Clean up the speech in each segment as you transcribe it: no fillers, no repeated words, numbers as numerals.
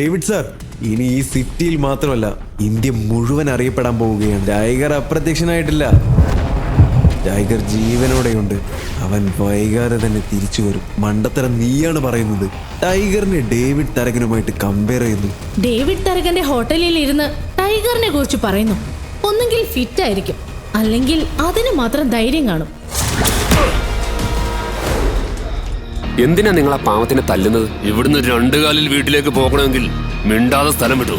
David sir, ഇനി ഈ സിറ്റിയിൽ മാത്രമല്ല ഇന്ത്യ മുഴുവൻ അറിയപ്പെടാൻ പോവുകയാണ്. ടൈഗർ അപ്രത്യക്ഷനായിട്ടില്ല. ടൈഗർ ജീവനോടെയുണ്ട്. അവൻ വൈകാതെ തന്നെ തിരിച്ചു വരും. മണ്ടത്തരം നീയാണ് പറയുന്നത്. ടൈഗറിനെ ഡേവിഡ് തരകനുമായിട്ട് കമ്പയർ ചെയ്യുന്നു. ഡേവിഡ് തരകന്റെ ഹോട്ടലിൽ ഇരുന്ന് ടൈഗറിനെ കുറിച്ച് പറയുന്നു. ഒന്നെങ്കിൽ ഫിറ്റ് ആയിരിക്കും, അല്ലെങ്കിൽ അതിന് മാത്രം ധൈര്യം കാണും. എന്തിനാ നിങ്ങൾ ആ പാവത്തിനെ തല്ലുന്നത്? ഇവിടുന്ന് 2 കാലിൽ വീട്ടിലേക്ക് പോകണമെങ്കിൽ മിണ്ടാതെ സ്ഥലം വിട്ടു.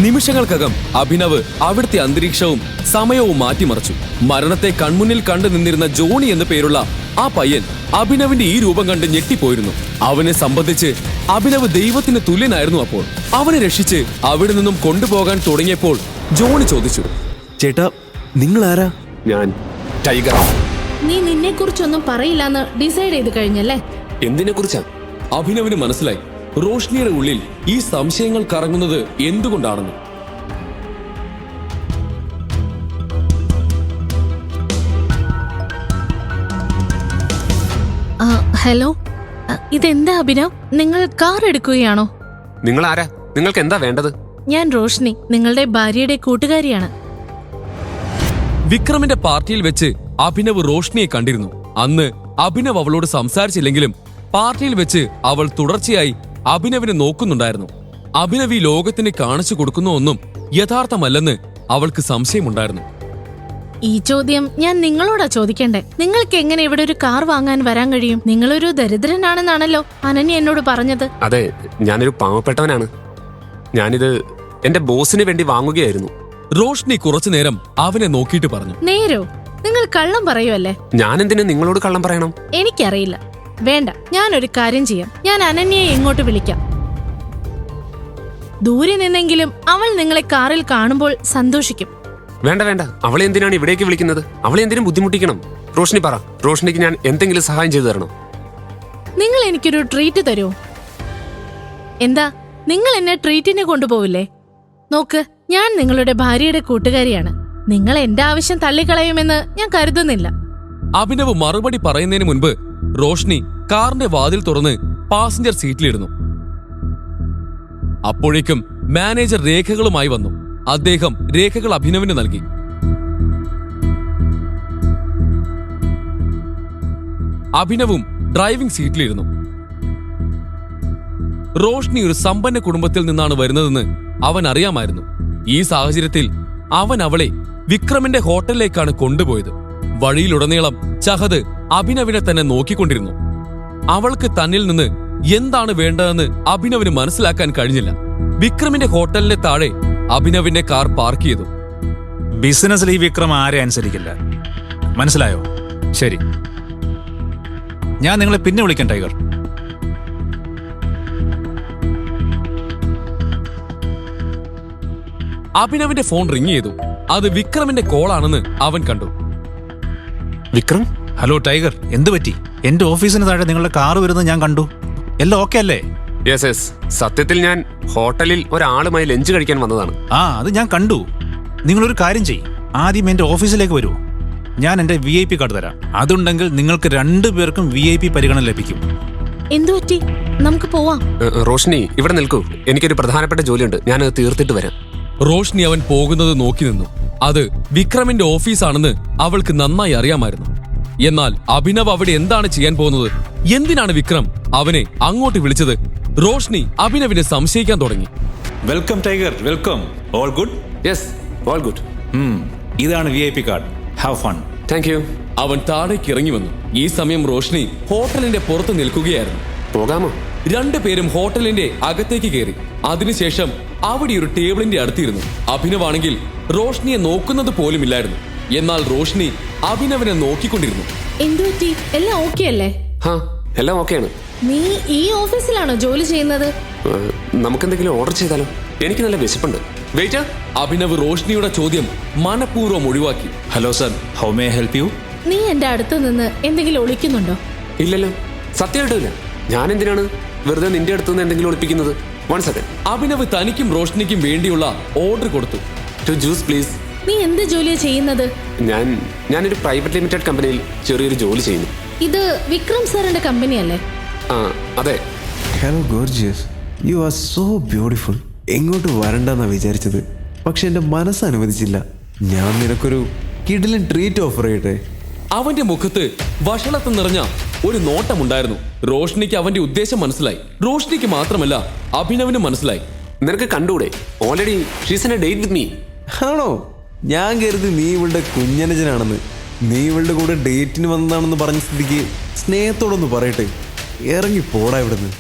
നിമിഷങ്ങൾക്കകം അഭിനവ് അവിടുത്തെ അന്തരീക്ഷവും സമയവും മാറ്റിമറിച്ചു. മരണത്തെ കൺമുന്നിൽ കണ്ടു നിന്നിരുന്ന ജോണി എന്നു പേരുള്ള ആ പയ്യൻ അഭിനവിന്റെ ഈ രൂപം കണ്ട് ഞെട്ടിപ്പോയിരുന്നു. അവനെ സംബന്ധിച്ച് അഭിനവ് ദൈവത്തിന് തുല്യനായിരുന്നു. അപ്പോൾ അവനെ രക്ഷിച്ച് അവിടെ നിന്നും കൊണ്ടുപോകാൻ തുടങ്ങിയപ്പോൾ ജോണി ചോദിച്ചു, ചേട്ടാ, നിങ്ങൾ ആരാ? ഞാൻ ടൈഗർ. നീ നിന്നെ കുറിച്ചൊന്നും പറയില്ലെന്ന് ഡിസൈഡ് ചെയ്ത് കഴിഞ്ഞല്ലേ? എന്തിനെ കുറിച്ചാ? അഭിനവിന് മനസ്സിലായി റോഷ്നിയുടെ ഉള്ളിൽ ഈ സംശയങ്ങൾ കറങ്ങുന്നത് എന്തുകൊണ്ടാണെന്ന്. ഹലോ, ഇതെന്താ അഭിനവ്? നിങ്ങൾ കാർ എടുക്കുകയാണോ? നിങ്ങൾ ആരാ? നിങ്ങൾക്ക് എന്താ വേണ്ടത്? ഞാൻ റോഷ്നി, നിങ്ങളുടെ ഭാര്യയുടെ കൂട്ടുകാരിയാണ്. വിക്രമിന്റെ പാർട്ടിയിൽ വെച്ച് അഭിനവ് റോഷ്നിയെ കണ്ടിരുന്നു. അന്ന് അഭിനവ് അവളോട് സംസാരിച്ചില്ലെങ്കിലും പാർട്ടിയിൽ വെച്ച് അവൾ തുടർച്ചയായി അഭിനവിനെ നോക്കുന്നുണ്ടായിരുന്നു. അഭിനവ് ഈ ലോകത്തിന് കാണിച്ചു കൊടുക്കുന്ന ഒന്നും യഥാർത്ഥമല്ലെന്ന് അവൾക്ക് സംശയമുണ്ടായിരുന്നു. ഈ ചോദ്യം ഞാൻ നിങ്ങളോടാ ചോദിക്കണ്ടേ? നിങ്ങൾക്ക് എങ്ങനെ ഇവിടെ ഒരു കാർ വാങ്ങാൻ വരാൻ കഴിയും? നിങ്ങളൊരു ദരിദ്രനാണെന്നാണല്ലോ അനന്യ എന്നോട് പറഞ്ഞത്. അതെ, ഞാനൊരു പാവപ്പെട്ടവനാണ്. ഞാനിത് എന്റെ ബോസിന് വേണ്ടി വാങ്ങുകയായിരുന്നു. റോഷ്നി കുറച്ചുനേരം അവനെ നോക്കിയിട്ട് പറഞ്ഞു, നേരോ? നിങ്ങൾ കള്ളം പറയുമല്ലേ? ഞാൻ എന്തിനു നിങ്ങളോട് കള്ളം പറയണം? എനിക്കറിയില്ല. വേണ്ട, ഞാനൊരു കാര്യം ചെയ്യാം. ഞാൻ അനന്യയെ ഇങ്ങോട്ട് വിളിക്കാം. ദൂരെ നിന്നെങ്കിലും അവൾ നിങ്ങളെ കാറിൽ കാണുമ്പോൾ സന്തോഷിക്കും. വേണ്ട വേണ്ട, അവളെ എന്തിനാണ് ഇവിടേക്ക് വിളിക്കുന്നത്? അവളെ എന്തിനും ബുദ്ധിമുട്ടിക്കണം? റോഷ്നി പറ, റോഷ്നിക്ക് ഞാൻ എന്തെങ്കിലും സഹായം ചെയ്തു തരണം. നിങ്ങൾ എനിക്കൊരു ട്രീറ്റ് തരുമോ? എന്താ, നിങ്ങൾ എന്നെ ട്രീറ്റിന് കൊണ്ടുപോവില്ലേ? നോക്ക്, ഞാൻ നിങ്ങളുടെ ഭാര്യയുടെ കൂട്ടുകാരിയാണ്. നിങ്ങൾ എന്റെ ആവശ്യം തള്ളിക്കളയുമെന്ന് ഞാൻ കരുതുന്നില്ല. അഭിനവ് മറുപടി പറയുന്നതിന് മുൻപ് റോഷ്നി കാറിന്റെ വാതിൽ തുറന്ന് പാസഞ്ചർ സീറ്റിലിരുന്നു. അപ്പോഴേക്കും മാനേജർ രേഖകളുമായി വന്നു. അദ്ദേഹം രേഖകൾ അഭിനവിന് നൽകി. അഭിനവും ഡ്രൈവിംഗ് സീറ്റിലിരുന്നു. റോഷ്നി ഒരു സമ്പന്ന കുടുംബത്തിൽ നിന്നാണ് വരുന്നതെന്ന് അവൻ അറിയാമായിരുന്നു. ഈ സാഹചര്യത്തിൽ അവൻ അവളെ വിക്രമിന്റെ ഹോട്ടലിലേക്കാണ് കൊണ്ടുപോയത്. വഴിയിലുടനീളം ചഹദ് അഭിനവിനെ തന്നെ നോക്കിക്കൊണ്ടിരുന്നു. അവൾക്ക് തന്നിൽ നിന്ന് എന്താണ് വേണ്ടതെന്ന് അഭിനവിന് മനസ്സിലാക്കാൻ കഴിഞ്ഞില്ല. വിക്രമിന്റെ ഹോട്ടലിന്റെ താഴെ അഭിനവിന്റെ കാർ പാർക്ക് ചെയ്തു. ബിസിനസ്സിൽ ഈ വിക്രം ആരെ അനുസരിക്കില്ല, മനസ്സിലായോ? ശരി, ഞാൻ നിങ്ങളെ പിന്നെ വിളിക്കാം ടൈഗർ. അഭിനവിന്റെ ഫോൺ റിങ് ചെയ്തു. അത് വിക്രമിന്റെ കോളാണെന്ന് അവൻ കണ്ടു. വിക്രം? ഹലോ ടൈഗർ, എന്തു പറ്റി? എന്റെ ഓഫീസിന് താഴെ നിങ്ങളുടെ കാർ വരുന്നത് ഞാൻ കണ്ടു. എല്ലാം ഓക്കെ അല്ലേ? യെസ് യെസ്, സത്യത്തിൽ ഞാൻ ഹോട്ടലിൽ ഒരാളുമായി ലഞ്ച് കഴിക്കാൻ വന്നതാണ്. അത് ഞാൻ കണ്ടു. നിങ്ങളൊരു കാര്യം ചെയ്യും, ആദ്യം എന്റെ ഓഫീസിലേക്ക് വരൂ. ഞാൻ എന്റെ VIP കാർഡ് തരാം. അതുണ്ടെങ്കിൽ നിങ്ങൾക്ക് 2 പേർക്കും VIP പരിഗണന ലഭിക്കും. എന്തുപറ്റി? നമുക്ക് പോവാം. റോഷ്നി, ഇവിടെ നിൽക്കൂ. എനിക്കൊരു പ്രധാനപ്പെട്ട ജോലിയുണ്ട്, ഞാനത് തീർത്തിട്ട് വരാം. റോഷ്നി അവൻ പോകുന്നത് നോക്കി നിന്നു. അത് വിക്രമിന്റെ ഓഫീസാണെന്ന് അവൾക്ക് നന്നായി അറിയാമായിരുന്നു. എന്നാൽ അഭിനവ് അവിടെ എന്താണ് ചെയ്യാൻ പോകുന്നത്? എന്തിനാണ് വിക്രം അവനെ അങ്ങോട്ട് വിളിച്ചത്? റോഷ്നി അഭിനവിനെ സംശയിക്കാൻ തുടങ്ങി. Welcome tiger, welcome. All good? Yes, all good. ഇതാണ് VIP card. Have fun. Thank you. അവൻ താഴേക്ക് ഇറങ്ങി വന്നു. ഈ സമയം റോഷ്നി ഹോട്ടലിന്റെ പുറത്ത് നിൽക്കുകയായിരുന്നു. പോകാമോ? 2 പേരും ഹോട്ടലിന്റെ അകത്തേക്ക് കയറി. അതിനുശേഷം അവിടെ ഒരു ടേബിളിന്റെ അടുത്തിരുന്നു. അഭിനവാണെങ്കിൽ റോഷ്നിയെ നോക്കുന്നത് പോലുമില്ലായിരുന്നു. എന്നാൽ റോഷ്നി അഭിനവിനെ നോക്കിക്കൊണ്ടിരുന്നു. എന്തുപറ്റി? എല്ലാം ഓക്കെ അല്ലേ? എല്ലാം ഓക്കെയാണ്. നീ ഈ ഓഫീസിലാണോ ജോലി ചെയ്യുന്നത്? നമുക്കെന്തെങ്കിലും ഓർഡർ ചെയ്താലോ? എനിക്ക് നല്ല വിശപ്പുണ്ട്. വെയിറ്റർ. അഭിനവ് റോഷ്നിയുടെ ചോദ്യം മനഃപൂർവ്വം ഒഴിവാക്കി. Hello sir, how may I help you? നീ എന്റെ അടുത്ത് നിന്ന് എന്തെങ്കിലും ഒളിക്കുന്നുണ്ടോ? ഇല്ലല്ലോ, സത്യമായിട്ടില്ല. ഞാൻ എന്തിനാണ് വെറുതെ നിന്റെ അടുത്തുനിന്ന് എന്തെങ്കിലും ഒളിപ്പിക്കുന്നത്? 1 സെക്കൻഡ്. അഭിനവ് തനിക്കും റോഷ്നിക്കും വേണ്ടിയുള്ള ഓർഡർ കൊടുത്തു. 2 ജ്യൂസ് പ്ലീസ്. നീ എന്ത് ജോലിയാ ചെയ്യുന്നത്? ഞാനൊരു പ്രൈവറ്റ് ലിമിറ്റഡ് കമ്പനിയിൽ ചെറിയൊരു ജോലി ചെയ്യുന്നു. ഇത് വിക്രം സാറിന്റെ കമ്പനി അല്ലേ? ആ അതെ. Hello gorgeous, you are so beautiful. എങ്ങോട്ട് വരണ്ടെന്നാ വിചാരിച്ചത്, പക്ഷെ എൻ്റെ മനസ്സ് അനുവദിച്ചില്ല. ഞാൻ നിനക്കൊരു കിടിലൻ ട്രീറ്റ് ഓഫർ ചെയ്യട്ടെ. അവന്റെ മുഖത്ത് വഷളത്ത് നിറഞ്ഞ ഒരു നോട്ടമുണ്ടായിരുന്നു. റോഷ്നിക്ക് അവന്റെ ഉദ്ദേശം മനസ്സിലായി. റോഷ്നിക്ക് മാത്രമല്ല അഭിനവിനും മനസ്സിലായി. നിനക്ക് കണ്ടൂടെ, already she's in a date with me. ആണോ? ഞാൻ കരുതി നീ ഇവളുടെ കുഞ്ഞനുജനാണെന്ന്. നീ ഇവളുടെ കൂടെ ഡേറ്റിന് വന്നതാണെന്ന് പറഞ്ഞ സ്ഥിതിക്ക് സ്നേഹത്തോടൊന്ന് പറയട്ടെ, ഇറങ്ങി പോടാ ഇവിടുന്ന്.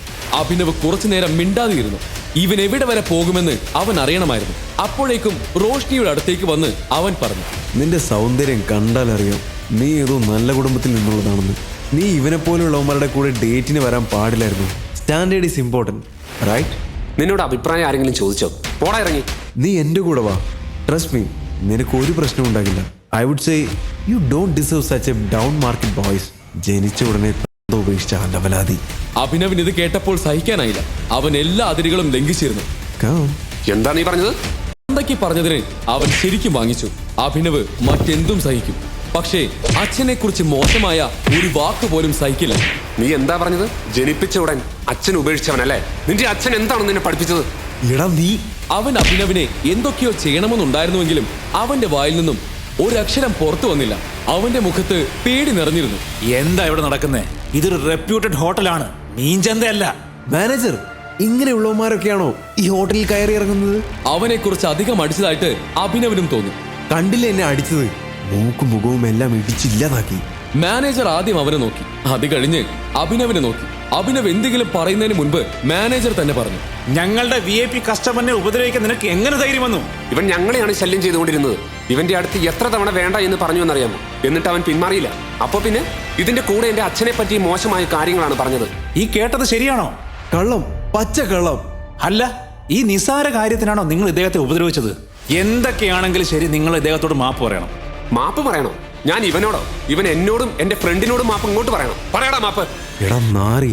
അഭിനവ് കുറച്ചു നേരം മിണ്ടാതിരുന്നു. ഇവൻ എവിടെ വരെ പോകുമെന്ന് അവൻ അറിയണമായിരുന്നു. അപ്പോഴേക്കും റോഷ്നിയുടെ അടുത്തേക്ക് വന്ന് അവൻ പറഞ്ഞു, നിന്റെ സൗന്ദര്യം കണ്ടാലറിയാം നീ ഏതോ നല്ല കുടുംബത്തിൽ നിന്നുള്ളതാണെന്ന്. നീ ഇവനെ പോലെയുള്ളവന്മാരുടെ കൂടെ ഡേറ്റിന് വരാൻ പാടില്ലായിരുന്നു. Standard is important, right? നിന്നോട് അഭിപ്രായം ആരെങ്കിലും ചോദിച്ചോ? പോടാ ഇറങ്ങി. നീ എൻ്റെ കൂടെ വാ. ട്രസ്റ്റ് മീ, നിനക്ക് ഒരു പ്രശ്നവും ഉണ്ടാകില്ല. I would say you don't deserve such a down market boys. ജനിച്ച ഉടനെ ഉപേക്ഷിച്ച അലവലാതി. അഭിനവിന് ഇത് കേട്ടപ്പോൾ സഹിക്കാനായില്ല. അവൻ എല്ലാ അതിരുകളും ലംഘിച്ചിരുന്നു. എന്താ നീ പറഞ്ഞത്? എന്തൊക്കെ പറഞ്ഞതിന് അവൻ ശരിക്കും വാങ്ങിച്ചു. അഭിനവ് മറ്റെന്തും സഹിക്കും, പക്ഷേ അച്ഛനെ കുറിച്ച് മോശമായ ഒരു വാക്ക് പോലും സഹിക്കില്ല. നീ എന്താ പറഞ്ഞത്? ജനിപ്പിച്ച ഉടൻ അച്ഛൻ ഉപേക്ഷിച്ചവനല്ലേ? നിന്റെ അച്ഛൻ എന്താണ് നിന്നെ പഠിപ്പിച്ചത്? എടാ നീ. അവൻ അഭിനവിനെ എന്തൊക്കെയോ ചെയ്യണമെന്നുണ്ടായിരുന്നുവെങ്കിലും അവന്റെ വായിൽ നിന്നും ഒരക്ഷരം പുറത്തു വന്നില്ല. അവന്റെ മുഖത്ത് പേടി നിറഞ്ഞിരുന്നു. എന്താ ഇവിടെ നടക്കുന്നേ? ഇതൊരു റെപ്യൂട്ടഡ് ഹോട്ടലാണ്, മീൻചന്തയല്ല. മാനേജർ, ഇങ്ങനെയുള്ളവന്മാരൊക്കെയാണോ ഈ ഹോട്ടലിൽ കയറി ഇറങ്ങുന്നത്? അവനെ കുറിച്ച് അധികം അടിച്ചതായിട്ട് അഭിനവിനും തോന്നി. കണ്ടില്ല എന്നെ അടിച്ചത്? മൂക്കും മുഖവും എല്ലാം ഇടിച്ചില്ലാതാക്കി. മാനേജർ ആദ്യം അവനെ നോക്കി, അത് കഴിഞ്ഞ് അഭിനവിനെ നോക്കി. അഭിനവ് എന്തെങ്കിലും പറയുന്നതിന് മുൻപ് മാനേജർ തന്നെ പറഞ്ഞു, ഞങ്ങളുടെ VIP കസ്റ്റമറിനെ ഉപദ്രവിക്കാൻ നിനക്ക് എങ്ങനെ ധൈര്യം വന്നു? ഇവൻ ഞങ്ങളെയാണ് ശല്യം ചെയ്തുകൊണ്ടിരുന്നത്. ഇവന്റെ അടുത്ത് എത്ര തവണ വേണ്ട എന്ന് പറഞ്ഞു എന്നറിയാമോ? എന്നിട്ട് അവൻ പിന്മാറിയില്ല. അപ്പൊ പിന്നെ ഇതിന്റെ കൂടെ എന്റെ അച്ഛനെ പറ്റി മോശമായ കാര്യങ്ങളാണ് പറഞ്ഞത്. ഈ കേട്ടത് ശരിയാണോ? കള്ളം, പച്ച കള്ളം. അല്ല, ഈ നിസാര കാര്യത്തിനാണോ നിങ്ങൾ ഇദ്ദേഹത്തെ ഉപദ്രവിച്ചത്? എന്തൊക്കെയാണെങ്കിലും ശരി, നിങ്ങൾ ഇദ്ദേഹത്തോട് മാപ്പ് പറയണം. മാപ്പ് പറയണോ? ഞാൻ ഇവനോടോ? ഇവൻ എന്നോടും എന്റെ ഫ്രണ്ടിനോടും മാപ്പ് ഇങ്ങോട്ട് പറയണം. പറയടാ മാപ്പ്. എടാ നാറി,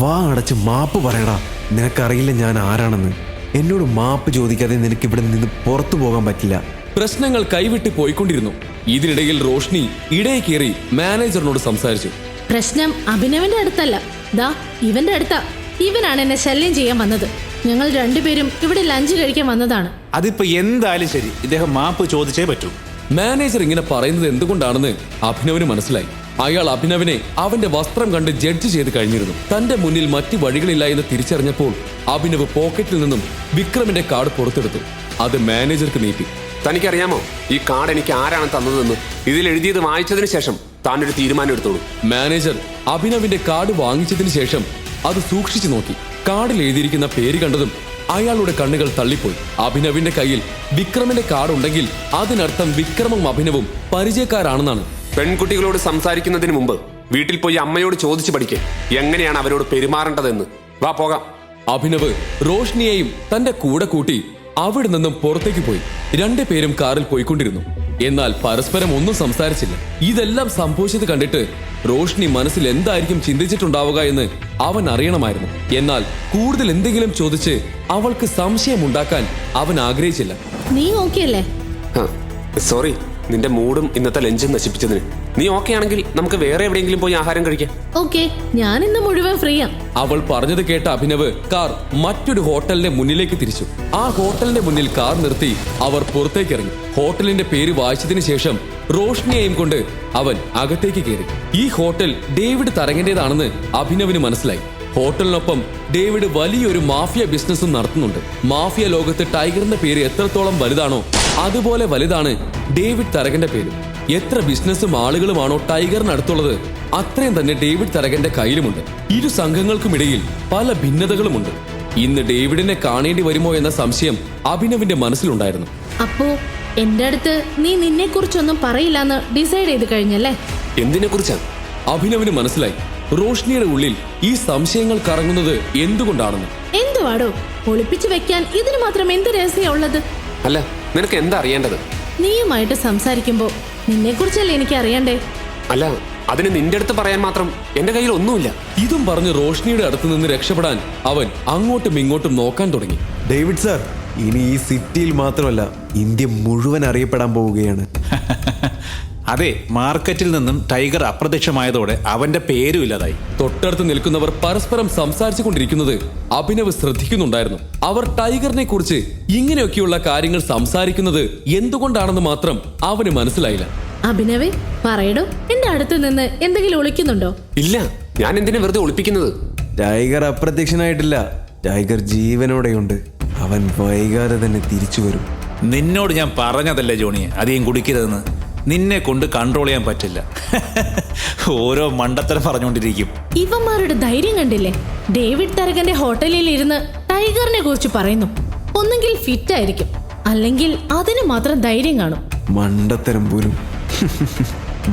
വാ അടച്ച് മാപ്പ് പറയടാ. നിനക്കറിയില്ല ഞാൻ ആരാണെന്ന്. എന്നോട് മാപ്പ് ചോദിക്കാതെ നിനക്ക് ഇവിടെ നിന്ന് പുറത്തു പോകാൻ പറ്റില്ല. പ്രശ്നങ്ങൾ കൈവിട്ട് പോയിക്കൊണ്ടിരുന്നു. ഇതിനിടയിൽ റോഷ്നി ഇടയിൽ കയറി മാനേജറിനോട് സംസാരിച്ചു. പ്രശ്നം അഭിനവന്റെ അടുത്തല്ല, ദാ ഇവന്റെ അടുത്താ. ഇവനാണ് എന്നെ ശല്യം ചെയ്യാൻ വന്നത്. ഞങ്ങൾ രണ്ടുപേരും ഇവിടെ ലഞ്ച് കഴിക്കാൻ വന്നതാണ്. അതിപ്പോ എന്തായാലും ശരി, ഇദ്ദേഹം മാപ്പ് ചോദിച്ചേ പറ്റൂ. മാനേജർ ഇങ്ങനെ പറയുന്നത് എന്തുകൊണ്ടാണെന്ന് അഭിനവിന് മനസ്സിലായി. അയാൾ അഭിനവിനെ അവന്റെ വസ്ത്രം കണ്ട് ജഡ്ജ് ചെയ്ത് കഴിഞ്ഞിരുന്നു. തന്റെ മുന്നിൽ മറ്റു വഴികളില്ല എന്ന് തിരിച്ചറിഞ്ഞപ്പോൾ അഭിനവ് പോക്കറ്റിൽ നിന്നും വിക്രമിന്റെ കാർഡ് പുറത്തെടുത്തു. അത് മാനേജർക്ക് നീട്ടി. തനിക്കറിയാമോ ഈ കാർഡ് എനിക്ക് ആരാണ് തന്നതെന്ന്? ഇതിൽ എഴുതിയത് വായിച്ചതിന് ശേഷം താനൊരു തീരുമാനം എടുത്തോളൂ. മാനേജർ അഭിനവിന്റെ കാർഡ് വാങ്ങിച്ചതിന് ശേഷം അത് സൂക്ഷിച്ചു നോക്കി. കാർഡിൽ എഴുതിയിരിക്കുന്ന പേര് കണ്ടതും അയാളുടെ കണ്ണുകൾ തള്ളിപ്പോയി. അഭിനവിന്റെ കയ്യിൽ വിക്രമിന്റെ കാർഡ് ഉണ്ടെങ്കിൽ അതിനർത്ഥം വിക്രമും അഭിനവും പരിചയക്കാരാണെന്നാണ്. പെൺകുട്ടികളോട് സംസാരിക്കുന്നതിന് മുമ്പ് വീട്ടിൽ പോയി അമ്മയോട് ചോദിച്ചു പഠിക്കേ എങ്ങനെയാണ് അവരോട് പെരുമാറേണ്ടതെന്ന്. വാ പോകാം. അഭിനവ് റോഷ്നിയെയും തന്റെ കൂടെ കൂട്ടി അവിടെ നിന്നും പുറത്തേക്ക് പോയി. രണ്ടുപേരും കാറിൽ പോയിക്കൊണ്ടിരുന്നു. എന്നാൽ പരസ്പരം ഒന്നും സംസാരിച്ചില്ല. ഇതെല്ലാം സംഭവിച്ചത് കണ്ടിട്ട് റോഷ്നി മനസ്സിൽ എന്തായിരിക്കും ചിന്തിച്ചിട്ടുണ്ടാവുക എന്ന് അവൻ അറിയണമായിരുന്നു. എന്നാൽ കൂടുതൽ എന്തെങ്കിലും ചോദിച്ച് അവൾക്ക് സംശയമുണ്ടാക്കാൻ അവൻ ആഗ്രഹിച്ചില്ല. നീ ഓക്കെ അല്ലേ? സോറി, നിന്റെ മൂഡും ഇന്നത്തെ ലഞ്ചും നശിപ്പിച്ചതിന്. നീ ഓക്കെ ആണെങ്കിൽ നമുക്ക് വേറെ എവിടെയെങ്കിലും പോയി ആഹാരം കഴിക്കാം. ഓക്കെ, ഞാൻ ഇന്ന് മുഴുവൻ ഫ്രീയാ. അവൾ പറഞ്ഞത് കേട്ട അഭിനവ് കാർ മറ്റൊരു ഹോട്ടലിന്റെ മുന്നിലേക്ക് തിരിച്ചു. ആ ഹോട്ടലിന്റെ മുന്നിൽ കാർ നിർത്തി അവർ പുറത്തേക്ക് ഇറങ്ങി. ഹോട്ടലിന്റെ പേര് വായിച്ചതിന് ശേഷം റോഷ്നിയെയും കൊണ്ട് അവൻ അകത്തേക്ക് കയറി. ഈ ഹോട്ടൽ ഡേവിഡ് തരകന്റേതാണെന്ന് അഭിനവിന് മനസ്സിലായി. ഹോട്ടലിനൊപ്പം ഡേവിഡ് വലിയൊരു മാഫിയ ബിസിനസ്സും നടത്തുന്നുണ്ട്. മാഫിയ ലോകത്ത് ടൈഗറിന്റെ പേര് എത്രത്തോളം വലുതാണോ അതുപോലെ വലുതാണ് ഡേവിഡ് തരകന്റെ പേര്. എത്ര ബിസിനസ്സും ആളുകളുമാണോ ടൈഗറിനടുത്തുള്ളത് അത്രയും തന്നെ ഡേവിഡ് തരകന്റെ കയ്യിലുമുണ്ട്. ഇരു സംഘങ്ങൾക്കുമിടയിൽ പല ഭിന്നതകളുമുണ്ട്. ഇന്ന് ഡേവിഡിനെ കാണേണ്ടി വരുമോ എന്ന സംശയം അഭിനവിന്റെ മനസ്സിലുണ്ടായിരുന്നു. അപ്പോ എന്റെ അടുത്ത് നീ നിന്നെ കുറിച്ചൊന്നും പറയില്ലെന്ന് ഡിസൈഡ് ചെയ്ത് കഴിഞ്ഞല്ലേ? എന്തിനെ കുറിച്ചാണ്? അഭിനവിന് മനസ്സിലായി റോഷ്നിയുടെ ഉള്ളിൽ ഈ സംശയങ്ങൾ കറങ്ങുന്നത് എന്തുകൊണ്ടാണെന്ന്. എന്തുവാടോ ഒളിപ്പിച്ചു വെക്കാൻ ഇതിന് മാത്രം എന്ത് രഹസ്യം ഉള്ളത്? അല്ല, നിനക്ക് എന്താ അറിയേണ്ടത്? നീയുമായിട്ട് സംസാരിക്കുമ്പോ നിന്നെ കുറിച്ചല്ലേ എനിക്ക് അറിയണ്ടേ? അല്ല, അതിന് നിന്റെ അടുത്ത് പറയാൻ മാത്രം എന്റെ കയ്യിൽ ഒന്നുമില്ല. ഇതും പറഞ്ഞ് റോഷ്നിയുടെ അടുത്ത് നിന്ന് രക്ഷപ്പെടാൻ അവൻ അങ്ങോട്ടും ഇങ്ങോട്ടും നോക്കാൻ തുടങ്ങി. ഡേവിഡ് സാർ, ഇനി ഈ സിറ്റിയിൽ മാത്രമല്ല ഇന്ത്യ മുഴുവൻ അറിയപ്പെടാൻ പോവുകയാണ്. അതെ, മാർക്കറ്റിൽ നിന്നും ടൈഗർ അപ്രത്യക്ഷമായതോടെ അവന്റെ പേരും ഇല്ലാതായി. തൊട്ടടുത്ത് നിൽക്കുന്നവർ പരസ്പരം സംസാരിച്ചു കൊണ്ടിരിക്കുന്നത് അഭിനവ് ശ്രദ്ധിക്കുന്നുണ്ടായിരുന്നു. അവർ ടൈഗറിനെ കുറിച്ച് ഇങ്ങനെയൊക്കെയുള്ള കാര്യങ്ങൾ സംസാരിക്കുന്നത് എന്തുകൊണ്ടാണെന്ന് മാത്രം അവന് മനസ്സിലായില്ല. അഭിനവേ, പറയടോ, എന്റെ അടുത്ത് നിന്ന് എന്തെങ്കിലും ഒളിക്കുന്നുണ്ടോ? ഇല്ല, ഞാൻ എന്തിനാ വെറുതെ ഒളിപ്പിക്കുന്നത്? ടൈഗർ അപ്രത്യക്ഷനായിട്ടില്ല. ടൈഗർ ജീവനോടെയുണ്ട്. അവൻ വൈകാതെ തന്നെ തിരിച്ചു വരും. നിന്നോട് ഞാൻ പറഞ്ഞതല്ലേ ജോണി, അധികം കുടിക്കരുതെന്ന്. നിന്നെ കൊണ്ട് കൺട്രോൾ ചെയ്യാൻ പറ്റില്ല. ഓരോ മണ്ടത്തരം പറഞ്ഞുകൊണ്ടിരിക്കും. ഇവന്മാരുടെ ധൈര്യം കണ്ടില്ലേ? ഡേവിഡ് തരകന്റെ ഹോട്ടലിൽ ഇരുന്ന് ടൈഗറിനെ കുറിച്ച് പറയുന്നു. ഒന്നെങ്കിൽ ഫിറ്റ് ആയിരിക്കും, അല്ലെങ്കിൽ അതിന് മാത്രം ധൈര്യം കാണും. മണ്ടത്തരം പോലും.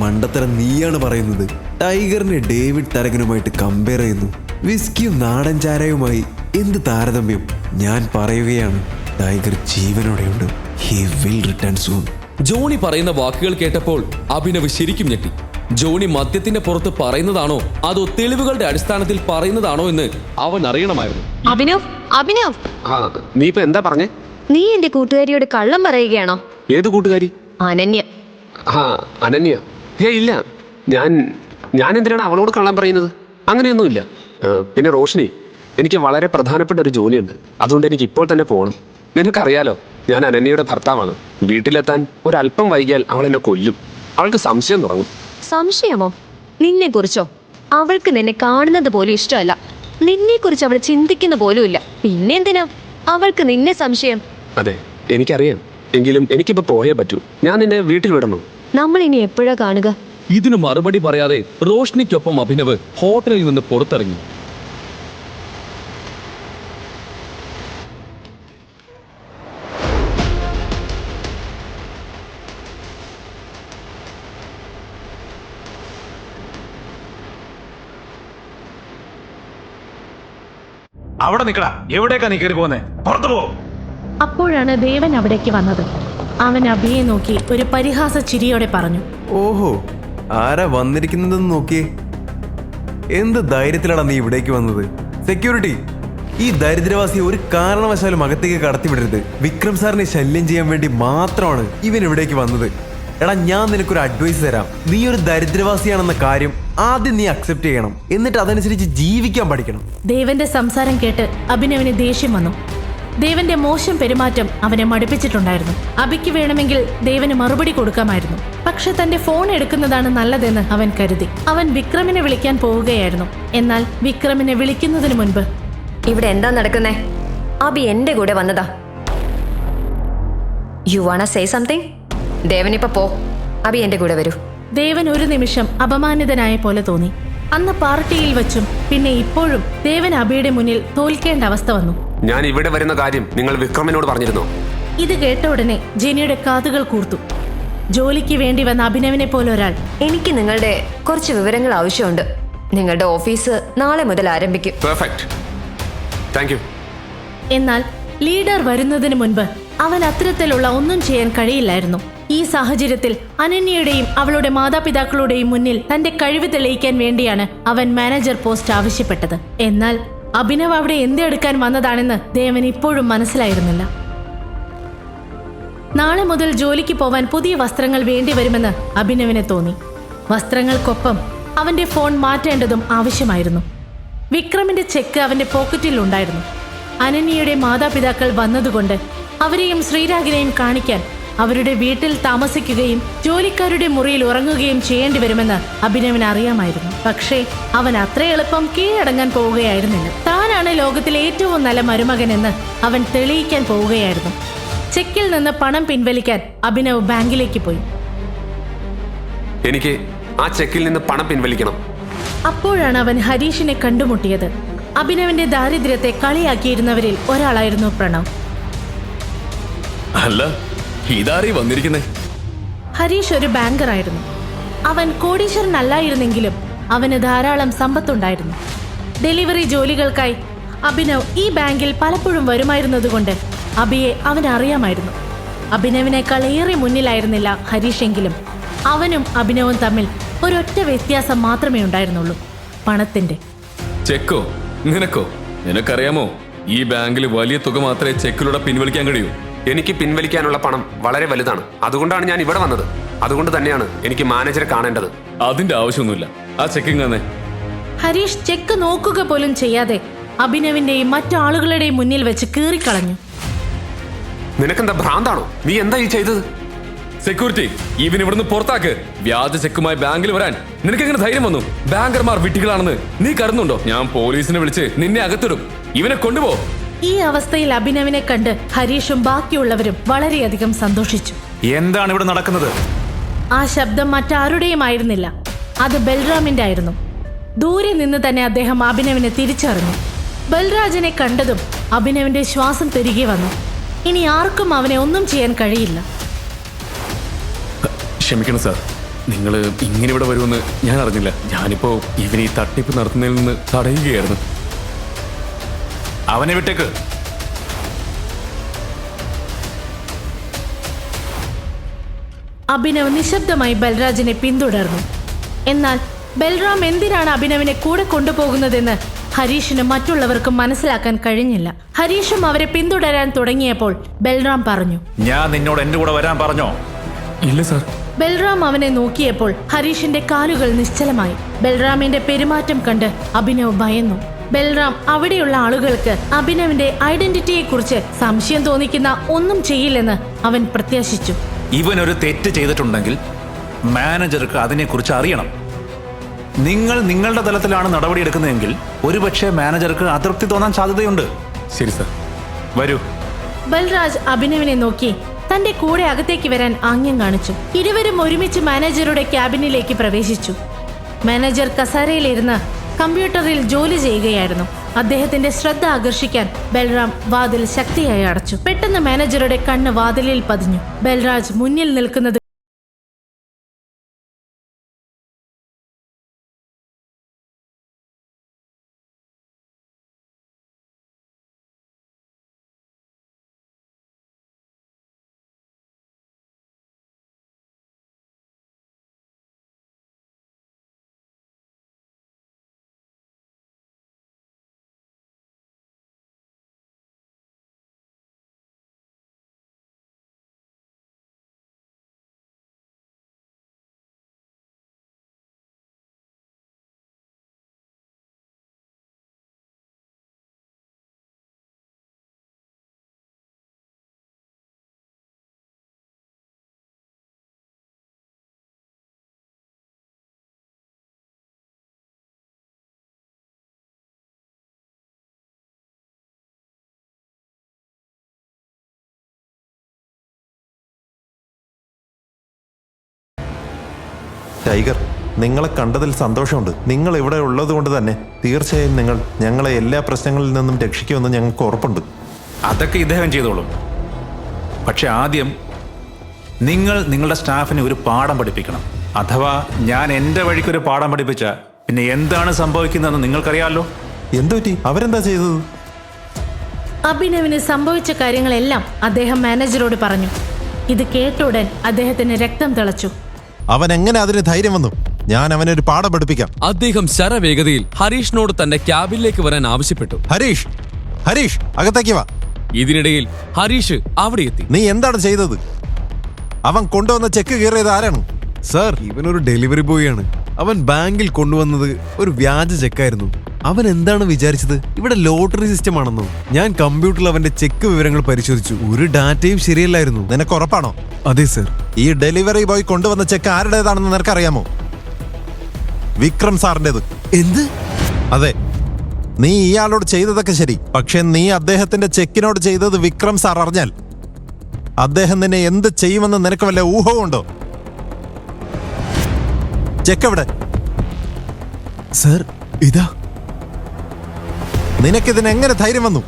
മണ്ടത്തരം നീയാണ് പറയുന്നത്. ടൈഗറിനെ ഡേവിഡ് തരകനുമായിട്ട് കമ്പയർ ചെയ്യുന്നു. വിസ്കിയും നാടൻ ചാരയുമായി എന്ത് താരതമ്യം? ഞാൻ പറയുകയാണ്, ടൈഗർ ജീവനോടെയുണ്ട്. He will return soon. Johnny പറയുന്ന വാക്കുകൾ കേട്ടപ്പോൾ അഭിനവ് ശരിക്കും ഞെട്ടി. ജോണി മദ്യത്തിന്റെ പുറത്ത് പറയുന്നതാണോ അതോ തെളിവുകളുടെ അടിസ്ഥാനത്തിൽ പറയുന്നതാണോ എന്ന് അവൻ അറിയണമായിരുന്നു. അഭിനവ്, നീ ഇപ്പൊ എന്താ പറഞ്ഞേ? നീ എന്റെ കൂട്ടുകാരിയോട് കള്ളം പറയുകയാണോ? ഏത് കൂട്ടുകാരി? അനന്യ. അനന്യ? ഇല്ല, ഞാൻ എന്തിനാണ് അവളോട് കള്ളം പറയുന്നത്? അങ്ങനെയൊന്നുമില്ല. പിന്നെ റോഷിനി, എനിക്ക് വളരെ പ്രധാനപ്പെട്ട ഒരു ജോലിയുണ്ട്. അതുകൊണ്ട് എനിക്ക് ഇപ്പോൾ തന്നെ പോകണം. നിനക്കറിയാലോ, ഞാൻ അനന്യയുടെ ഭർത്താവാണ്. വീട്ടിലെത്താൻ ഒരല്പം വൈകിയാൽ അവൾ എന്നെ കൊല്ലും. അവൾക്ക് സംശയം തുടങ്ങും. സംശയമോ? നിന്നെ കുറിച്ചോ? അവൾക്ക് നിന്നെ കാണുന്നത് പോലും ഇഷ്ടമല്ല. നിന്നെ കുറിച്ച് അവൾ ചിന്തിക്കുന്ന പോലുമില്ല. പിന്നെന്തിനാ അവൾക്ക് നിന്നെ സംശയം? അതെ, എനിക്കറിയാം. എങ്കിലും എനിക്കിപ്പോ പോയേ പറ്റൂ. ഞാൻ നിന്നെ വീട്ടിൽ വിടണോ? നമ്മൾ ഇനി എപ്പോഴാ കാണുക? ഇതിന് മറുപടി പറയാതെ റോഷ്നിക്കൊപ്പം അഭിനവ് ഹോട്ടലിൽ നിന്ന് പുറത്തിറങ്ങി. അവിടെ നിക്കടാ. എവിടേക്കാ നീ കയറി പോകുന്നേ? പുറത്തു പോ. അപ്പോഴാണ് ദേവൻ അവിടേക്ക് വന്നത്. അവൻ അഭിയെ നോക്കി ഒരു പരിഹാസ ചിരിയോടെ പറഞ്ഞു, ഓഹോ, ആരാ വന്നിരിക്കുന്നതെന്ന് നോക്കിയേ. എന്ത് ധൈര്യത്തിലാണ് നീ ഇവിടേക്ക് വന്നത്? സെക്യൂരിറ്റി, ഈ ദരിദ്രവാസിയെ ഒരു കാരണവശാലും അകത്തേക്ക് കടത്തിവിടരുത്. വിക്രം സാറിനെ ശല്യം ചെയ്യാൻ വേണ്ടി മാത്രമാണ് ഇവൻ ഇവിടേക്ക് വന്നത്. എടാ, ഞാൻ നിനക്കൊരു അഡ്വൈസ് തരാം. നീ ഒരു ദരിദ്രവാസിയാണെന്ന കാര്യം ആദ്യം നീ അക്സെപ്റ്റ് ചെയ്യണം. എന്നിട്ട് അതനുസരിച്ച് ജീവിക്കാൻ പഠിക്കണം. ദേവന്റെ സംസാരം കേട്ട് അഭിനവിന് ദേഷ്യം വന്നു. ദേവന്റെ മോശം പെരുമാറ്റം അവനെ മടുപ്പിച്ചിട്ടുണ്ടായിരുന്നു. അഭിക്ക് വേണമെങ്കിൽ ദേവന് മറുപടി കൊടുക്കാമായിരുന്നു. പക്ഷെ തന്റെ ഫോൺ എടുക്കുന്നതാണ് നല്ലതെന്ന് അവൻ കരുതി. അവൻ വിക്രമിനെ വിളിക്കാൻ പോവുകയായിരുന്നു. എന്നാൽ വിക്രമിനെ വിളിക്കുന്നതിന് മുൻപ്, ഇവിടെ എന്താ നടക്കുന്നേ? അഭി എന്റെ കൂടെ വന്നതാ. You wanna say something? ദേവനിപ്പോ പോ. അഭി എന്റെ കൂടെ വരൂ. ദേവൻ ഒരു നിമിഷം അപമാനിതനായ പോലെ തോന്നി. അന്ന് പാർട്ടിയിൽ വെച്ചും പിന്നെ ഇപ്പോഴും ദേവൻ അഭിയുടെ മുന്നിൽ തോൽക്കേണ്ട അവസ്ഥ വന്നു. ഞാൻ ഇവിടെ വരുന്ന കാര്യം നിങ്ങൾ വിക്രമിനോട് പറഞ്ഞിരുന്നോ? ഇത് കേട്ട ഉടനെ ജെനിയുടെ കാതുകൾ കൂർത്തു. ജോലിക്ക് വേണ്ടി വന്ന അഭിനവിനെ പോലെ ഒരാൾ. എനിക്ക് നിങ്ങളുടെ കുറച്ച് വിവരങ്ങൾ ആവശ്യമുണ്ട്. നിങ്ങളുടെ ഓഫീസ് നാളെ മുതൽ ആരംഭിക്കും. Perfect, thank you. എന്നാൽ ലീഡർ വരുന്നതിന് മുൻപ് അവൻ അത്തരത്തിലുള്ള ഒന്നും ചെയ്യാൻ കഴിയില്ലായിരുന്നു. ഈ സാഹചര്യത്തിൽ അനന്യയുടെയും അവളുടെ മാതാപിതാക്കളുടെയും മുന്നിൽ തന്റെ കഴിവ് തെളിയിക്കാൻ വേണ്ടിയാണ് അവൻ മാനേജർ പോസ്റ്റ് ആവശ്യപ്പെട്ടത്. എന്നാൽ അഭിനവ് അവിടെ എന്തെടുക്കാൻ വന്നതാണെന്ന് ദേവൻ ഇപ്പോഴും മനസ്സിലായിരുന്നില്ല. നാളെ മുതൽ ജോലിക്ക് പോവാൻ പുതിയ വസ്ത്രങ്ങൾ വേണ്ടിവരുമെന്ന് അഭിനവിന് തോന്നി. വസ്ത്രങ്ങൾക്കൊപ്പം അവന്റെ ഫോൺ മാറ്റേണ്ടതും ആവശ്യമായിരുന്നു. വിക്രമിന്റെ ചെക്ക് അവന്റെ പോക്കറ്റിൽ ഉണ്ടായിരുന്നു. അനന്യയുടെ മാതാപിതാക്കൾ വന്നതുകൊണ്ട് അവരെയും ശ്രീരാഗിനെയും കാണിക്കാൻ അവരുടെ വീട്ടിൽ താമസിക്കുകയും ജോലിക്കാരുടെ മുറിയിൽ ഉറങ്ങുകയും ചെയ്യേണ്ടി വരുമെന്ന് അഭിനവിന് അറിയാമായിരുന്നു. പക്ഷേ അവൻ അത്ര എളുപ്പം കീഴടങ്ങാൻ പോവുകയായിരുന്നില്ല. താനാണ് ലോകത്തിലെ ഏറ്റവും നല്ല മരുമകനെന്ന് അവൻ തെളിയിക്കാൻ പോവുകയായിരുന്നു. ചെക്കിൽ നിന്ന് പണം പിൻവലിക്കാൻ അഭിനവ് ബാങ്കിലേക്ക് പോയി. എനിക്ക് ആ ചെക്കിൽ നിന്ന് പണം പിൻവലിക്കണം. അപ്പോഴാണ് അവൻ ഹരീഷിനെ കണ്ടുമുട്ടിയത്. അഭിനവിന്റെ ദാരിദ്ര്യത്തെ കളിയാക്കിയിരുന്നവരിൽ ഒരാളായിരുന്നു പ്രണവ്. അല്ല, ഇതാരീ വന്നിരിക്കുന്നേ? ഹരീഷ് ഒരു ബാങ്കറായിരുന്നു. അവൻ കോടീശ്വരനല്ലായിരുന്നെങ്കിലും അവന് ധാരാളം സമ്പത്തുണ്ടായിരുന്നു. ഡെലിവറി ജോലികൾക്കായി അഭിനവ് ഈ ബാങ്കിൽ പലപ്പോഴും വരുമായിരുന്നതുകൊണ്ട് അഭിയെ അവനറിയാമായിരുന്നു. അഭിനവിനേക്കാൾ ഏറെ മുന്നിലായിരുന്നില്ല ഹരീഷെങ്കിലും അവനും അഭിനവും തമ്മിൽ ഒരൊറ്റ വ്യത്യാസം മാത്രമേ ഉണ്ടായിരുന്നുള്ളൂ, പണത്തിന്റെ. ചെക്കോ? നിനക്കറിയാമോ, ഈ ബാങ്കിൽ വലിയ തുക മാത്രമേ ചെക്കിലൂടെ പിൻവലിക്കാൻ കഴിയൂ. എനിക്ക് പിൻവലിക്കാനുള്ള പണം വളരെ വലുതാണ്. അതുകൊണ്ടാണ് ഞാൻ ഇവിടെ വന്നത്. അതുകൊണ്ട് തന്നെയാണ് എനിക്ക് മാനേജറെ കാണേണ്ടത്. അതിന്റെ ആവശ്യമൊന്നുമില്ല. ആ ചെക്കിങ് തന്നെ. ഹരീഷ് ചെക്ക് നോക്കുക പോലും ചെയ്യാതെ അഭിനവിന്റെയും മറ്റാളുകളുടെയും മുന്നിൽ വെച്ച് കീറിക്കളഞ്ഞു. നിനക്കെന്താ ഭ്രാന്താണോ? നീ എന്താ ഈ ചെയ്തത്? സെക്യൂരിറ്റി, ഇവൻ ഇവിടുന്ന് പുറത്താക്ക്. വ്യാജ ചെക്കുമായി ബാങ്കിൽ വരാൻ നിനക്കെങ്ങനെ ധൈര്യം വന്നു? ബാങ്കർമാർ വിട്ടികളാണെന്ന് നീ കരുതുന്നുണ്ടോ? ഞാൻ പോലീസിനെ വിളിച്ച് നിന്നെ അകത്തിടും. ഇവനെ കൊണ്ടുപോ. ഈ അവസ്ഥയിൽ അഭിനവിനെ കണ്ട് ഹരീഷും ബാക്കിയുള്ളവരും വളരെയധികം സന്തോഷിച്ചു. എന്താണ് ഇവിടെ നടക്കുന്നത്? ആ ശബ്ദം മറ്റാരുടെയും ആയിരുന്നില്ല, അത് ബൽറാമിന്റെ ആയിരുന്നു. ദൂരെ നിന്ന് തന്നെ അദ്ദേഹം അഭിനവിനെ തിരിച്ചറിഞ്ഞു. ബൽരാജിനെ കണ്ടതും അഭിനവിന്റെ ശ്വാസം തിരികെ വന്നു. ഇനി ആർക്കും അവനെ ഒന്നും ചെയ്യാൻ കഴിയില്ല. ക്ഷമിക്കണം സാർ, നിങ്ങൾ ഇങ്ങനെ ഇവിടെ വരുമെന്ന് ഞാൻ അറിഞ്ഞില്ല. ഞാനിപ്പോ ഇവന് ഈ തട്ടിപ്പ് നടത്തുന്നതിൽ നിന്ന് തടയുകയായിരുന്നു. അവനെ വിട്ടേക്ക്. അഭിനവ് നിശബ്ദമായി ബൽരാജിനെ പിന്തുടർന്നു. എന്നാൽ ബൽറാം എന്തിനാണ് അഭിനവിനെ കൂടെ കൊണ്ടുപോകുന്നതെന്ന് ഹരീഷിനും മറ്റുള്ളവർക്കും മനസ്സിലാക്കാൻ കഴിഞ്ഞില്ല. ഹരീഷും അവരെ പിന്തുടരാൻ തുടങ്ങിയപ്പോൾ ബൽറാം പറഞ്ഞു, ഞാൻ നിന്നോട് എന്റെ കൂടെ വരാൻ പറഞ്ഞോ? ഇല്ല സാർ. ബൽറാം അവനെ നോക്കിയപ്പോൾ ഹരീഷിന്റെ കാലുകൾ നിശ്ചലമായി. ബൽറാമിന്റെ പെരുമാറ്റം കണ്ട് അഭിനവ് ഭയന്നു. ബൽറാം അവിടെയുള്ള ആളുകൾക്ക് അഭിനവിന്റെ ഐഡന്റിറ്റിയെ കുറിച്ച് സംശയം തോന്നിക്കുന്ന ഒന്നും ചെയ്യില്ലെന്ന് അവൻ പ്രത്യാശിച്ചു. ഇവനൊരു തെറ്റ് ചെയ്തിട്ടുണ്ടെങ്കിൽ മാനേജർക്ക് അതിനെക്കുറിച്ച് അറിയണം. നിങ്ങൾ നിങ്ങളുടെ തലത്തിലാണ് നടപടിയെടുക്കുന്നതെങ്കിൽ ഒരുപക്ഷെ മാനേജർക്ക് അതൃപ്തി തോന്നാൻ സാധ്യതയുണ്ട്. ശരി സാർ. വരൂ. ബൽരാജ് അഭിനവിനെ നോക്കി തന്റെ കൂടെ അകത്തേക്ക് വരാൻ ആംഗ്യം കാണിച്ചു. ഇരുവരും ഒരുമിച്ച് മാനേജറുടെ ക്യാബിനിലേക്ക് പ്രവേശിച്ചു. മാനേജർ കസേരയിലിരുന്ന് കമ്പ്യൂട്ടറിൽ ജോലി ചെയ്യുകയായിരുന്നു. അദ്ദേഹത്തിന്റെ ശ്രദ്ധ ആകർഷിക്കാൻ ബൽറാം വാതിൽ ശക്തിയായി അടച്ചു. പെട്ടെന്ന് മാനേജറുടെ കണ്ണ് വാതിലിൽ പതിഞ്ഞു. ബൽരാജ് മുന്നിൽ നിൽക്കുന്നത് ടൈഗർ, നിങ്ങളെ കണ്ടതിൽ സന്തോഷമുണ്ട്. നിങ്ങൾ ഇവിടെ ഉള്ളത് കൊണ്ട് തന്നെ തീർച്ചയായും നിങ്ങൾ ഞങ്ങളെ എല്ലാ പ്രശ്നങ്ങളിൽ നിന്നും രക്ഷിക്കുമെന്ന് ഞങ്ങൾക്ക് ഉറപ്പുണ്ട്. അതൊക്കെ ഇദ്ദേഹം ചെയ്തോളും. പക്ഷെ ആദ്യം നിങ്ങൾ നിങ്ങളുടെ സ്റ്റാഫിനെ ഒരു പാഠം പഠിപ്പിക്കണം. അഥവാ ഞാൻ എൻ്റെ വഴിക്കൊരു പാഠം പഠിപ്പിച്ച പിന്നെ എന്താണ് സംഭവിക്കുന്നതെന്ന് നിങ്ങൾക്കറിയാമല്ലോ. എന്തുപറ്റി? അവരെന്താ ചെയ്തത്? അഭിനവിന് സംഭവിച്ച കാര്യങ്ങളെല്ലാം അദ്ദേഹം മാനേജറോട് പറഞ്ഞു. ഇത് കേട്ടുടൻ അദ്ദേഹത്തിന് രക്തം തിളച്ചു. അവൻ എങ്ങനെ അതിന് ധൈര്യം വന്നു? ഞാൻ അവനൊരു പാഠം പഠിപ്പിക്കാം. അദ്ദേഹം ശരവേഗതയിൽ ഹരീഷിനോട് തന്റെ ക്യാബിനിലേക്ക് വരാൻ ആവശ്യപ്പെട്ടു. ഹരീഷ്, ഹരീഷ്, അകത്തേക്ക് വാ. ഇതിനിടയിൽ ഹരീഷ് അവിടെ എത്തി. നീ എന്താണ് ചെയ്തത്? അവൻ കൊണ്ടുവന്ന ചെക്ക് കീറിയത് ആരാണ്? സാർ, ഇവനൊരു ഡെലിവറി ബോയ് ആണ്. അവൻ ബാങ്കിൽ കൊണ്ടുവന്നത് ഒരു വ്യാജ ചെക്കായിരുന്നു. അവൻ എന്താണ് വിചാരിച്ചത് ഇവിടെ ലോട്ടറി സിസ്റ്റം ആണെന്നോ? ഞാൻ കമ്പ്യൂട്ടറിൽ അവന്റെ ചെക്ക് വിവരങ്ങൾ പരിശോധിച്ചു. ഒരു ഡാറ്റയും ശരിയല്ലായിരുന്നു. നിനക്ക് ഉറപ്പാണോ? അതെ സർ. ഈ ഡെലിവറി ബോയ് കൊണ്ടുവന്ന ചെക്ക് ആരുടേതാണെന്ന് നിനക്കറിയാമോ? വിക്രം സാറിൻ്റെത്. എന്ത്? അതെ, നീ ഇയാളോട് ചെയ്തതൊക്കെ ശരി. പക്ഷെ നീ അദ്ദേഹത്തിന്റെ ചെക്കിനോട് ചെയ്തത് വിക്രം സാർ അറിഞ്ഞാൽ അദ്ദേഹം നിന്നെ എന്ത് ചെയ്യുമെന്ന് നിനക്ക് വല്ല ഊഹവുമുണ്ടോ? ചെക്ക് എവിടെ? സർ, ഇതാ. നിനക്കിതിന് എങ്ങനെ ധൈര്യം വന്നു?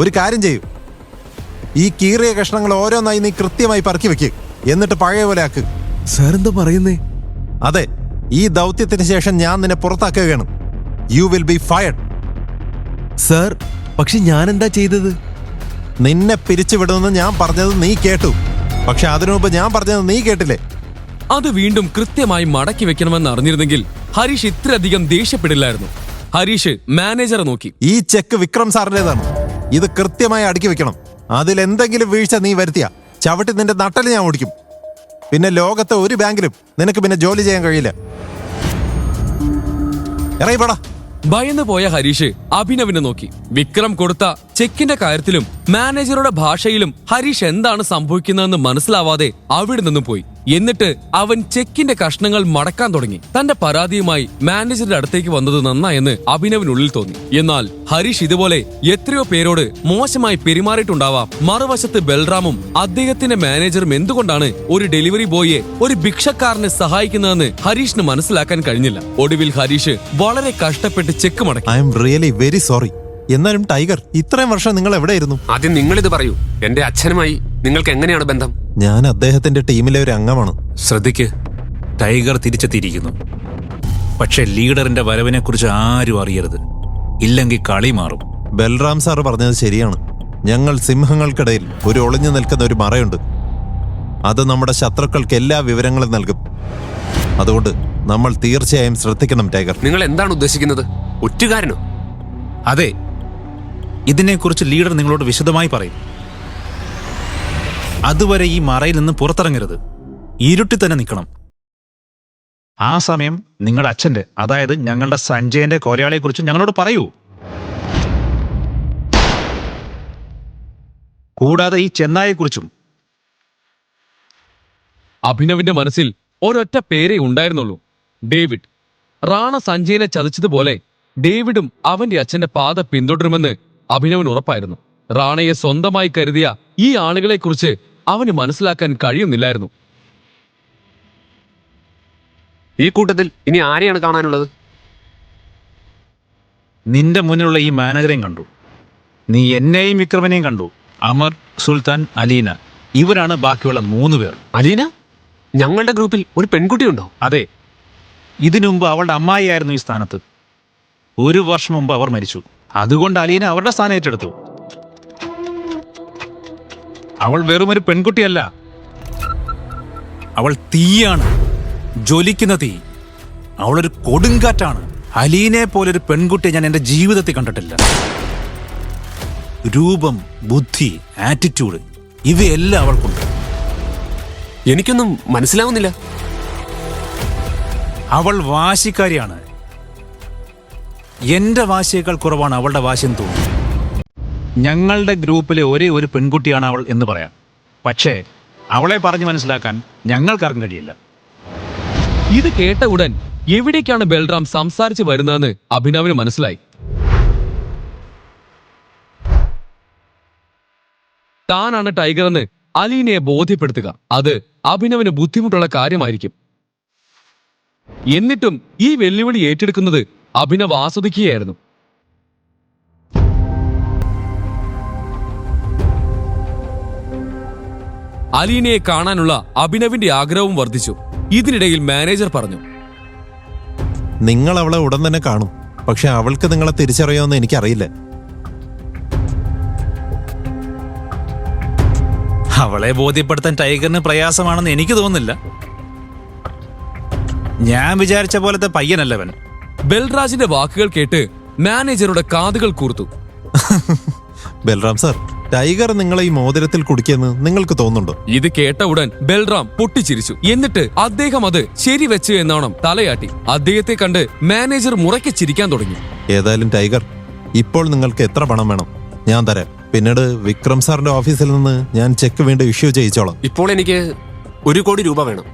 ഒരു കാര്യം ചെയ്യൂ, ഈ കീറിയ കഷ്ണങ്ങൾ ഓരോന്നായി നീ കൃത്യമായി പറക്കി വെക്ക്. എന്നിട്ട് പഴയ പോലെ ആക്ക്. സാർ എന്താ പറയുന്നേ? അതെ, ഈ ദൗത്യത്തിന് ശേഷം ഞാൻ നിന്നെ പുറത്താക്കുകയാണ്. You will be fired. Sir, പക്ഷെ ഞാൻ എന്താ ചെയ്തത്? നിന്നെ പിരിച്ചുവിടുമെന്ന് ഞാൻ പറഞ്ഞത് നീ കേട്ടു. പക്ഷെ അതിനു മുമ്പ് ഞാൻ പറഞ്ഞത് നീ കേട്ടില്ലേ? അത് വീണ്ടും കൃത്യമായി മടക്കി വെക്കണമെന്ന് അറിഞ്ഞിരുന്നെങ്കിൽ ഹരീഷ് ഇത്രയധികം ദേഷ്യപ്പെടില്ലായിരുന്നു. ഹരീഷ് മാനേജറെ നോക്കി. ഈ ചെക്ക് വിക്രം സാറിൻ്റെതാണ്. ഇത് കൃത്യമായി അടുക്കി വെക്കണം. അതിലെന്തെങ്കിലും വീഴ്ച നീ വരുത്തിയ ചവിട്ടി നിന്റെ നട്ടല് ഞാൻ ഓടിക്കും. പിന്നെ ലോകത്തെ ഒരു ബാങ്കിലും നിനക്ക് പിന്നെ ജോലി ചെയ്യാൻ കഴിയില്ല. ഇറങ്ങിപ്പോടാ. ഭയന്നു പോയ ഹരീഷ് അഭിനവിനെ നോക്കി. വിക്രം കൊടുത്ത ചെക്കിന്റെ കാര്യത്തിലും മാനേജറുടെ ഭാഷയിലും ഹരീഷ് എന്താണ് സംഭവിക്കുന്നതെന്ന് മനസ്സിലാവാതെ അവിടെ നിന്നും പോയി. എന്നിട്ട് അവൻ ചെക്കിന്റെ കഷ്ണങ്ങൾ മടക്കാൻ തുടങ്ങി. തന്റെ പരാതിയുമായി മാനേജറുടെ അടുത്തേക്ക് വന്നത് നന്നായെന്ന് അഭിനവിനുള്ളിൽ തോന്നി. എന്നാൽ ഹരീഷ് ഇതുപോലെ എത്രയോ പേരോട് മോശമായി പെരുമാറിയിട്ടുണ്ടാവാം. മറുവശത്ത് ബൽറാമും അദ്ദേഹത്തിന്റെ മാനേജറും എന്തുകൊണ്ടാണ് ഒരു ഡെലിവറി ബോയിയെ ഒരു ഭിക്ഷക്കാരനെ സഹായിക്കുന്നതെന്ന് ഹരീഷിന് മനസ്സിലാക്കാൻ കഴിഞ്ഞില്ല. ഒടുവിൽ ഹരീഷ് വളരെ കഷ്ടപ്പെട്ട് ചെക്ക് മടക്കി. I am really very sorry. എന്നാലും ടൈഗർ, ഇത്രയും വർഷം നിങ്ങൾ എവിടെയായിരുന്നു? ആദ്യം നിങ്ങളിത് പറയൂ. എന്റെ അച്ഛനുമായി നിങ്ങൾക്ക് എങ്ങനെയാണ് ബന്ധം? ഞാൻ അദ്ദേഹത്തിന്റെ ടീമിലെ ഒരു അംഗമാണ്. ശ്രദ്ധിക്ക്, ടൈഗർ തിരിച്ചെത്തിയിരിക്കുന്നു. പക്ഷെ ലീഡറിന്റെ വരവിനെ കുറിച്ച് ആരും അറിയരുത്, ഇല്ലെങ്കിൽ കളി മാറും. ബൽറാം സാർ പറഞ്ഞത് ശരിയാണ്. ഞങ്ങൾ സിംഹങ്ങൾക്കിടയിൽ ഒരു ഒളിഞ്ഞു നിൽക്കുന്ന ഒരു മറയുണ്ട്. അത് നമ്മുടെ ശത്രുക്കൾക്ക് എല്ലാ വിവരങ്ങളും നൽകും. അതുകൊണ്ട് നമ്മൾ തീർച്ചയായും ശ്രദ്ധിക്കണം ടൈഗർ. നിങ്ങൾ എന്താണ് ഉദ്ദേശിക്കുന്നത്? ഒറ്റുകാരനോ? അതെ, ഇതിനെക്കുറിച്ച് ലീഡർ നിങ്ങളോട് വിശദമായി പറയും. അതുവരെ ഈ മറയിൽ നിന്ന് പുറത്തിറങ്ങരുത്. ഇരുട്ടി തന്നെ നിൽക്കണം. ആ സമയം നിങ്ങളുടെ അച്ഛന്റെ, അതായത് ഞങ്ങളുടെ സഞ്ജയന്റെ കൊലയാളിയെ കുറിച്ച് ഞങ്ങളോട് പറയൂ. കൂടാതെ ഈ ചെന്നായെക്കുറിച്ചും. അഭിനവിന്റെ മനസ്സിൽ ഒരൊറ്റ പേരേ ഉണ്ടായിരുന്നുള്ളൂ, ഡേവിഡ്. റാണ സഞ്ജയനെ ചതിച്ചതുപോലെ ഡേവിഡും അവന്റെ അച്ഛന്റെ പാത പിന്തുടരുമെന്ന് അഭിനവന് ഉറപ്പായിരുന്നു. റാണയെ സ്വന്തമായി കരുതിയ ഈ ആളുകളെക്കുറിച്ച് അവന് മനസ്സിലാക്കാൻ കഴിയുന്നില്ലായിരുന്നു. ഈ കൂട്ടത്തിൽ ഇനി ആരെയാണ് കാണാനുള്ളത്? നിന്റെ മുന്നിലുള്ള ഈ മാനേജറെയും കണ്ടു, നീ എന്നെയും വിക്രമനെയും കണ്ടു. അമർ, സുൽത്താൻ, അലീന, ഇവരാണ് ബാക്കിയുള്ള 3 പേർ. അലീന? ഞങ്ങളുടെ ഗ്രൂപ്പിൽ ഒരു പെൺകുട്ടിയുണ്ടോ? അതെ, ഇതിനു മുമ്പ് അവളുടെ അമ്മായിയായിരുന്നു ഈ സ്ഥാനത്ത്. 1 വർഷം മുമ്പ് അവർ മരിച്ചു. അതുകൊണ്ട് അലീന അവരുടെ സ്ഥാനം ഏറ്റെടുത്തു. അവൾ വെറുമൊരു പെൺകുട്ടിയല്ല, അവൾ തീയാണ്, ജ്വലിക്കുന്ന തീ. അവളൊരു കൊടുങ്കാറ്റാണ്. അലീനെ പോലൊരു പെൺകുട്ടിയെ ഞാൻ എൻ്റെ ജീവിതത്തിൽ കണ്ടിട്ടില്ല. രൂപം, ബുദ്ധി, ആറ്റിറ്റ്യൂഡ്, ഇവയെല്ലാം അവൾക്കുണ്ട്. എനിക്കൊന്നും മനസ്സിലാവുന്നില്ല. അവൾ വാശിക്കാരിയാണ്. എന്റെ വാശിയേക്കാൾ കുറവാണ് അവളുടെ വാശിയെന്ന് തോന്നുന്നു. ഞങ്ങളുടെ ഗ്രൂപ്പിലെ ഒരേ ഒരു പെൺകുട്ടിയാണ് അവൾ എന്ന് പറയാം. പക്ഷേ അവളെ പറഞ്ഞു മനസ്സിലാക്കാൻ ഞങ്ങൾക്കാർക്കും കഴിയില്ല. ഇത് കേട്ട ഉടൻ എവിടേക്കാണ് ബൽറാം സംസാരിച്ചു വരുന്നതെന്ന് അഭിനവിന് മനസ്സിലായി. താനാണ് ടൈഗർ എന്ന് അലീനയെ ബോധ്യപ്പെടുത്തുക, അത് അഭിനവിന് ബുദ്ധിമുട്ടുള്ള കാര്യമായിരിക്കും. എന്നിട്ടും ഈ വെല്ലുവിളി ഏറ്റെടുക്കുന്നത് അഭിനവ് ആസ്വദിക്കുകയായിരുന്നു. അലീനയെ കാണാനുള്ള അഭിനവിന്റെ ആഗ്രഹവും വർദ്ധിച്ചു. ഇതിനിടയിൽ മാനേജർ പറഞ്ഞു, നിങ്ങൾ അവളെ ഉടൻ തന്നെ കാണും. പക്ഷെ അവൾക്ക് നിങ്ങളെ തിരിച്ചറിയുമെന്ന് എനിക്കറിയില്ല. അവളെ ബോധ്യപ്പെടുത്താൻ ടൈഗറിന് പ്രയാസമാണെന്ന് എനിക്ക് തോന്നുന്നില്ല. ഞാൻ വിചാരിച്ച പോലത്തെ പയ്യനല്ലവൻ. ബൽരാജിന്റെ വാക്കുകൾ കേട്ട് മാനേജറുടെ കാതുകൾ കൂർത്തു. ബൽറാം സാർ, ടൈഗർ നിങ്ങളെ ഈ മോതിരത്തിൽ കുടിക്കുമെന്ന് നിങ്ങൾക്ക് തോന്നുന്നുണ്ടോ? ഇത് കേട്ട ഉടൻ ബൽറാം പൊട്ടിച്ചിരിച്ചു. എന്നിട്ട് അദ്ദേഹം അത് ശരിവെച്ചു എന്നോണം തലയാട്ടി. അദ്ദേഹത്തെ കണ്ട് മാനേജർ മുറയ്ക്ക് ചിരിക്കാൻ തുടങ്ങി. ഏതായാലും ടൈഗർ, ഇപ്പോൾ നിങ്ങൾക്ക് എത്ര പണം വേണം? ഞാൻ തരാം. പിന്നീട് വിക്രം സാറിന്റെ ഓഫീസിൽ നിന്ന് ഞാൻ ചെക്ക് വീണ്ടും ഇഷ്യൂ ചെയ്യിച്ചോളാം. ഇപ്പോൾ എനിക്ക് 1 കോടി രൂപ വേണം.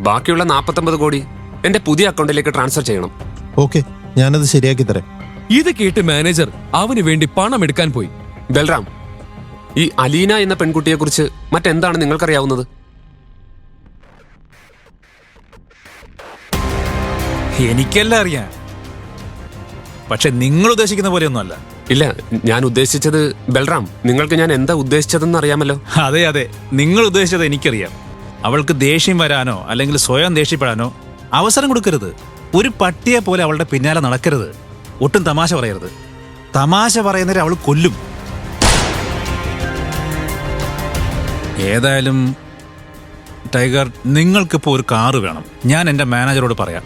ബാക്കിയുള്ള 49 കോടി എന്റെ പുതിയ അക്കൗണ്ടിലേക്ക് ട്രാൻസ്ഫർ ചെയ്യണം. ഓക്കെ, ഞാനത് ശരിയാക്കി തരാം. ഇത് കേട്ട് മാനേജർ അവന് വേണ്ടി പണം എടുക്കാൻ പോയി. ബൽറാം, ഈ അലീന എന്ന പെൺകുട്ടിയെ കുറിച്ച് മറ്റെന്താണ് നിങ്ങൾക്കറിയാവുന്നത്? എനിക്കെല്ലാം അറിയാം, പക്ഷെ നിങ്ങൾ ഉദ്ദേശിക്കുന്ന പോലെയൊന്നുമല്ല. ഇല്ല, ഞാൻ ഉദ്ദേശിച്ചത്, ബൽറാം, നിങ്ങൾക്ക് ഞാൻ എന്താ ഉദ്ദേശിച്ചതെന്ന് അറിയാമല്ലോ. അതെ അതെ, നിങ്ങൾ ഉദ്ദേശിച്ചത് എനിക്കറിയാം. അവൾക്ക് ദേഷ്യം വരാനോ അല്ലെങ്കിൽ സ്വയം ദേഷ്യപ്പെടാനോ അവസരം കൊടുക്കരുത്. ഒരു പട്ടിയെ പോലെ അവളുടെ പിന്നാലെ നടക്കരുത്. ഒട്ടും തമാശ പറയരുത്. തമാശ പറയുന്നവരെ അവൾ കൊല്ലും. ഏതായാലും ടൈഗർ, നിങ്ങൾക്കിപ്പോൾ ഒരു കാറ് വേണം. ഞാൻ എൻ്റെ മാനേജറോട് പറയാം.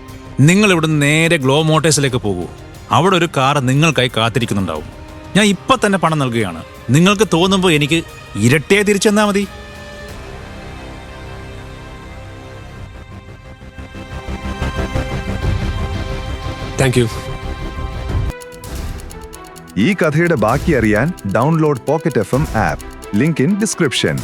നിങ്ങൾ ഇവിടുന്ന് നേരെ ഗ്ലോ മോട്ടേഴ്സിലേക്ക് പോകൂ. അവിടെ ഒരു കാർ നിങ്ങൾക്കായി കാത്തിരിക്കുന്നുണ്ടാവും. ഞാൻ ഇപ്പം തന്നെ പണം നൽകുകയാണ്. നിങ്ങൾക്ക് തോന്നുമ്പോൾ എനിക്ക് ഇരട്ടിയെ തിരിച്ചെന്നാൽ മതി. Thank you. ഈ കഥയുടെ ബാക്കി അറിയാൻ download pocket FM app. Link in description.